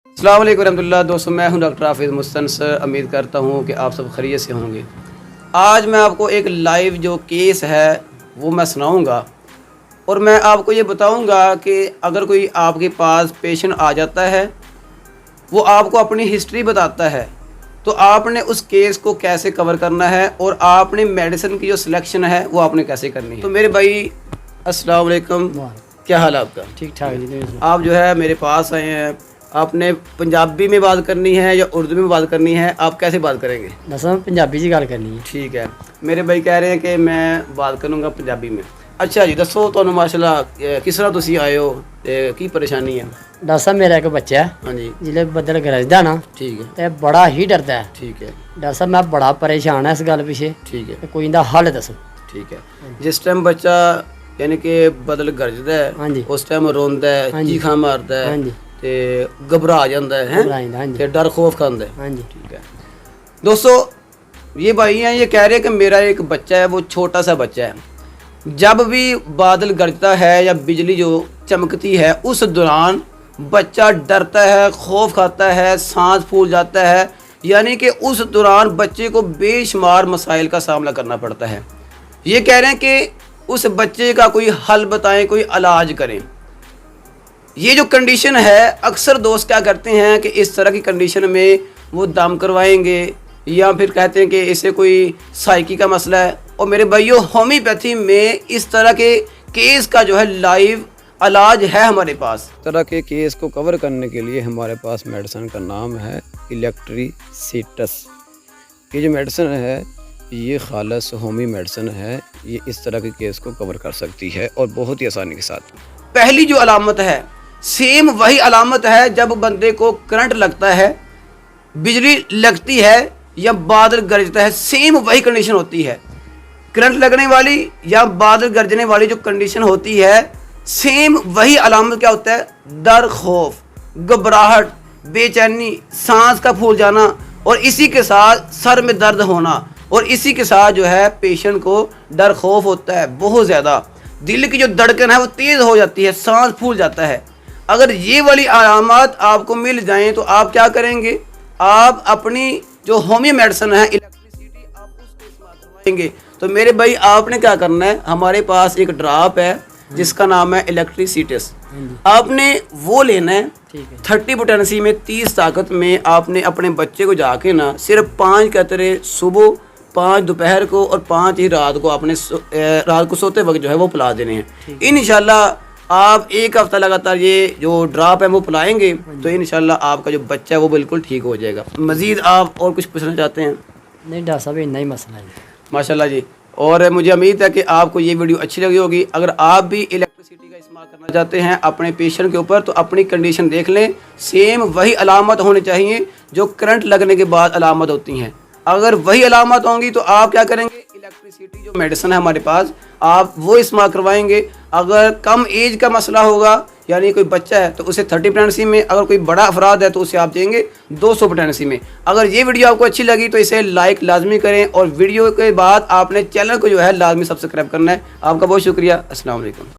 अस्सलाम वालेकुम रहमतुल्लाह। दोस्तों, मैं हूं डॉक्टर हाफिज़ मुहसन सर। उम्मीद करता हूं कि आप सब खैरियत से होंगे। आज मैं आपको एक लाइव जो केस है वो मैं सुनाऊंगा और मैं आपको ये बताऊंगा कि अगर कोई आपके पास पेशेंट आ जाता है, वो आपको अपनी हिस्ट्री बताता है, तो आपने उस केस को कैसे कवर करना है और आपने मेडिसिन की जो सिलेक्शन है वो आपने कैसे करनी है। तो मेरे भाई अस्सलाम वालेकुम, क्या हाल है आपका? ठीक ठाक जी। आप जो है मेरे पास आए हैं, आपने पंजाबी में बात करनी है या उर्दू में बात करनी है? आप कैसे बात करेंगे? दसा पंजाबी जी गल करनी है। ठीक है, मेरे भाई कह रहे हैं कि मैं बात करूँगा पंजाबी में। अच्छा जी, दसो तुहानू माशाल्लाह किस तरह तुसी आए हो ते की परेशानी है? डॉक्टर साहब मेरा एक बच्चा है, हाँ जी, जिसले बदल गरजदा ना ठीक है, ते बड़ा ही डरदा है। ठीक है, डॉक्टर साहब मैं बड़ा परेशान है इस गल पिछे, ठीक है, ते कोई इंदा हल दसो। ठीक है। जिस टाइम बच्चा यानी कि बदल गरजदा हाँ है जी, उस टाइम रोंदा है, हाँ जी, चीखा मारदा हाँ है जी, ते घबरा जांदा है, घबरा जांदा, हाँ जी, ते डर खौफ खांदा है। हाँ जी, ठीक है दोस्तों, ये भाई हैं, ये कह रहे हैं कि मेरा एक बच्चा है, वो छोटा सा बच्चा है। जब भी बादल गरजता है या बिजली जो चमकती है उस दौरान बच्चा डरता है, खौफ खाता है, सांस फूल जाता है, यानी कि उस दौरान बच्चे को बेशुमार मसाइल का सामना करना पड़ता है। ये कह रहे हैं कि उस बच्चे का कोई हल बताएं, कोई इलाज करें। ये जो कंडीशन है, अक्सर दोस्त क्या करते हैं कि इस तरह की कंडीशन में वो दम करवाएंगे या फिर कहते हैं कि इसे कोई साइकी का मसला है। और मेरे भाइयों, होम्योपैथी में इस तरह के केस का जो है लाइव इलाज है हमारे पास। इस तरह के केस को कवर करने के लिए हमारे पास मेडिसिन का नाम है इलेक्ट्रीसिटस। ये जो मेडिसिन है ये खालस होमी मेडिसिन है। ये इस तरह के केस को कवर कर सकती है और बहुत ही आसानी के साथ। पहली जो अलामत है सेम वही अलामत है जब बंदे को करंट लगता है, बिजली लगती है या बादल गरजता है, सेम वही कंडीशन होती है। करंट लगने वाली या बादल गरजने वाली जो कंडीशन होती है, सेम वही अलामत क्या होता है? डर, खौफ, घबराहट, बेचैनी, सांस का फूल जाना और इसी के साथ सर में दर्द होना और इसी के साथ जो है पेशेंट को डर खौफ होता है बहुत ज़्यादा। दिल की जो धड़कन है वो तेज़ हो जाती है, सांस फूल जाता है। अगर ये वाली अलामत आपको मिल जाएं तो आप क्या करेंगे? आप अपनी जो होम्यो मेडिसिन है इलेक्ट्रिसिटी, आप उसको इस्तेमाल करवाएंगे। तो मेरे भाई आपने क्या करना है, हमारे पास एक ड्रॉप है जिसका नाम है इलेक्ट्रिसिटस। आपने वो लेना है, ठीक है, 30 पोटेंसी में 30 ताकत में। आपने अपने बच्चे को जाके ना सिर्फ 5 कतरे सुबह, 5 दोपहर को और 5 ही रात को आपने रात को सोते वक्त जो है वो पिला देने हैं। इंशाल्लाह आप एक हफ्ता लगातार ये जो ड्रॉप है वो पिलाएंगे तो इंशाल्लाह आपका जो बच्चा है वो बिल्कुल ठीक हो जाएगा। मज़ीद आप और कुछ पूछना चाहते हैं? नहीं डॉक्टर साहब इतना ही मसला है। माशाल्लाह जी, और मुझे उम्मीद है कि आपको ये वीडियो अच्छी लगी होगी। अगर आप भी इलेक्ट्रिसिटी का इस्तेमाल करना चाहते हैं अपने पेशेंट के ऊपर तो अपनी कंडीशन देख लें, सेम वही अलामत होनी चाहिए जो करंट लगने के बाद अलामत होती हैं। अगर वही अलामत होंगी तो आप क्या करेंगे? इलेक्ट्रिसिटी जो मेडिसिन है हमारे पास, आप वो इस्तेमाल करवाएंगे। अगर कम एज का मसला होगा, यानी कोई बच्चा है तो उसे 30 पोटेंसी में, अगर कोई बड़ा अफराद है तो उसे आप देंगे 200 पोटेंसी में। अगर ये वीडियो आपको अच्छी लगी तो इसे लाइक लाजमी करें और वीडियो के बाद आपने चैनल को जो है लाजमी सब्सक्राइब करना है। आपका बहुत शुक्रिया। अस्सलाम वालेकुम।